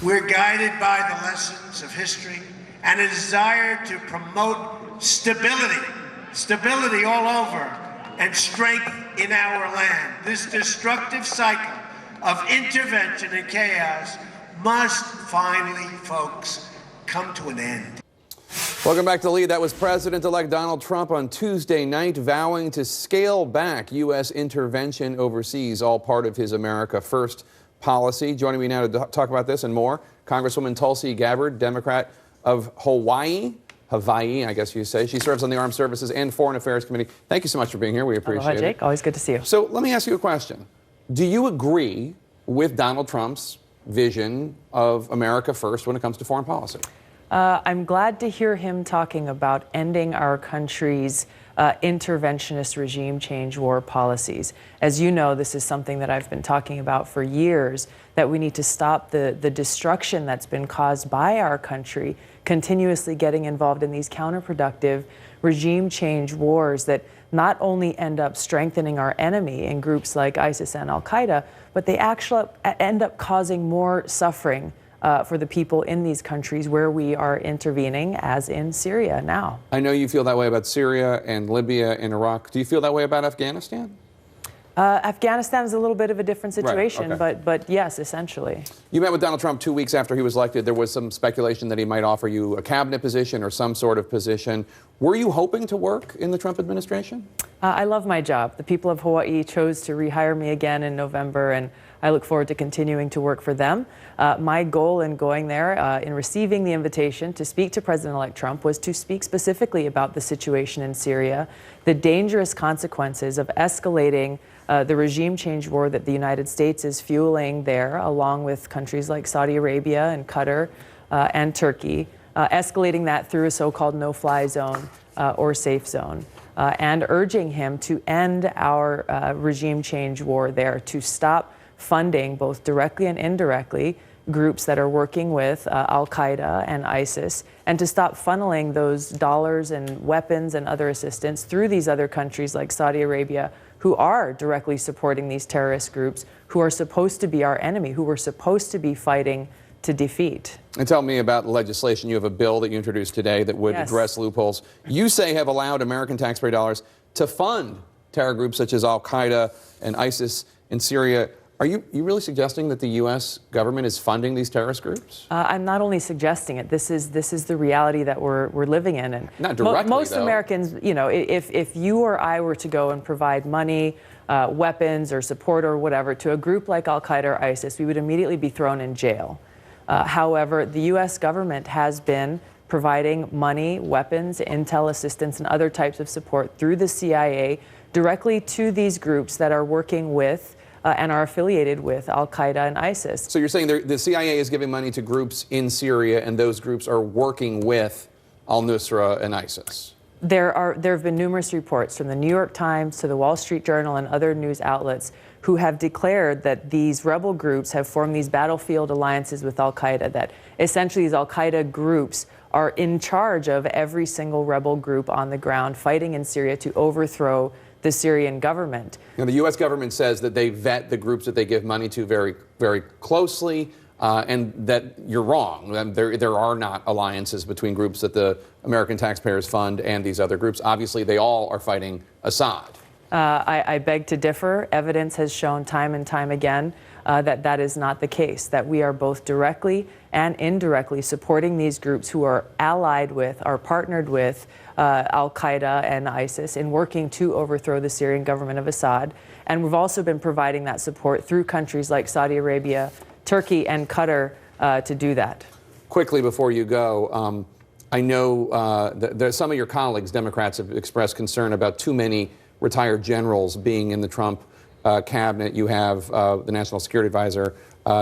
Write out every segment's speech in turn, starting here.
We're guided by the lessons of history and a desire to promote stability all over, and strength in our land. This destructive cycle of intervention and chaos must finally, folks, come to an end. Welcome back to Lead. That was President-elect Donald Trump on Tuesday night vowing to scale back U.S. intervention overseas, all part of his America First policy. Joining me now to talk about this and more, Congresswoman Tulsi Gabbard, Democrat of Hawaii, I guess you say. She serves on the Armed Services and Foreign Affairs Committee. Thank you so much for being here. We appreciate it. Aloha, Jake. Always good to see you. So let me ask you a question. Do you agree with Donald Trump's vision of America First when it comes to foreign policy? I'm glad to hear him talking about ending our country's interventionist regime change war policies. As you know, this is something that I've been talking about for years, that we need to stop the destruction that's been caused by our country continuously getting involved in these counterproductive regime change wars that not only end up strengthening our enemy in groups like ISIS and Al-Qaeda, but they actually end up causing more suffering for the people in these countries where we are intervening, as in Syria now. I know you feel that way about Syria and Libya and Iraq. Do you feel that way about Afghanistan? Afghanistan is a little bit of a different situation, right, okay. but yes, essentially. You met with Donald Trump 2 weeks after he was elected. There was some speculation that he might offer you a cabinet position or some sort of position. Were you hoping to work in the Trump administration? I love my job. The people of Hawaii chose to rehire me again in November, and I look forward to continuing to work for them. My goal in going there, in receiving the invitation to speak to President-elect Trump, was to speak specifically about the situation in Syria, the dangerous consequences of escalating the regime change war that the United States is fueling there, along with countries like Saudi Arabia and Qatar and Turkey, escalating that through a so-called no-fly zone or safe zone, and urging him to end our regime change war there, to stop funding, both directly and indirectly, groups that are working with Al-Qaeda and ISIS, and to stop funneling those dollars and weapons and other assistance through these other countries like Saudi Arabia, who are directly supporting these terrorist groups, who are supposed to be our enemy, who we're supposed to be fighting to defeat. And tell me about the legislation. You have a bill that you introduced today that would address loopholes you say have allowed American taxpayer dollars to fund terror groups such as Al-Qaeda and ISIS in Syria. Are you really suggesting that the U.S. government is funding these terrorist groups? I'm not only suggesting it. This is the reality that we're living in. And not directly, most though. Americans, you know, if you or I were to go and provide money, weapons, or support or whatever to a group like Al-Qaeda or ISIS, we would immediately be thrown in jail. However, the U.S. government has been providing money, weapons, intel assistance, and other types of support through the CIA directly to these groups that are working with and are affiliated with Al-Qaeda and ISIS. So you're saying the CIA is giving money to groups in Syria, and those groups are working with al-Nusra and ISIS? There have been numerous reports from the New York Times to the Wall Street Journal and other news outlets who have declared that these rebel groups have formed these battlefield alliances with Al-Qaeda, that essentially these Al-Qaeda groups are in charge of every single rebel group on the ground fighting in Syria to overthrow the Syrian government. Now, the U.S. government says that they vet the groups that they give money to very, very closely, and that you're wrong. There are not alliances between groups that the American taxpayers fund and these other groups. Obviously, they all are fighting Assad. I beg to differ. Evidence has shown time and time again that is not the case, that we are both directly and indirectly supporting these groups who are allied with, are partnered with Al-Qaeda and ISIS in working to overthrow the Syrian government of Assad. And we've also been providing that support through countries like Saudi Arabia, Turkey, and Qatar to do that. Quickly before you go, I know that some of your colleagues, Democrats, have expressed concern about too many retired generals being in the Trump cabinet. You have the National Security Advisor,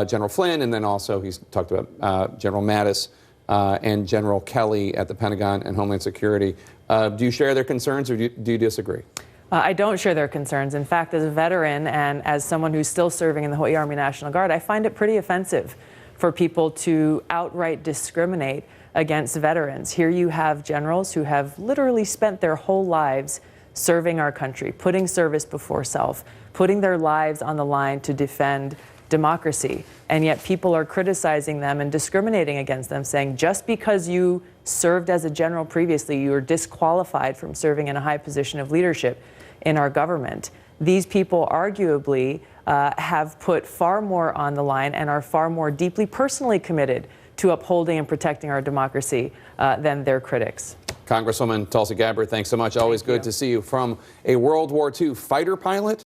General Flynn, and then also he's talked about General Mattis and General Kelly at the Pentagon and Homeland Security. Do you share their concerns, or do you disagree? I don't share their concerns. In fact, as a veteran and as someone who's still serving in the Hawaii Army National Guard, I find it pretty offensive for people to outright discriminate against veterans. Here you have generals who have literally spent their whole lives serving our country, putting service before self, putting their lives on the line to defend democracy. And yet people are criticizing them and discriminating against them, saying just because you served as a general previously, you are disqualified from serving in a high position of leadership in our government. These people arguably have put far more on the line and are far more deeply personally committed to upholding and protecting our democracy than their critics. Congresswoman Tulsi Gabbard, thanks so much. Always good to see you. From a World War II fighter pilot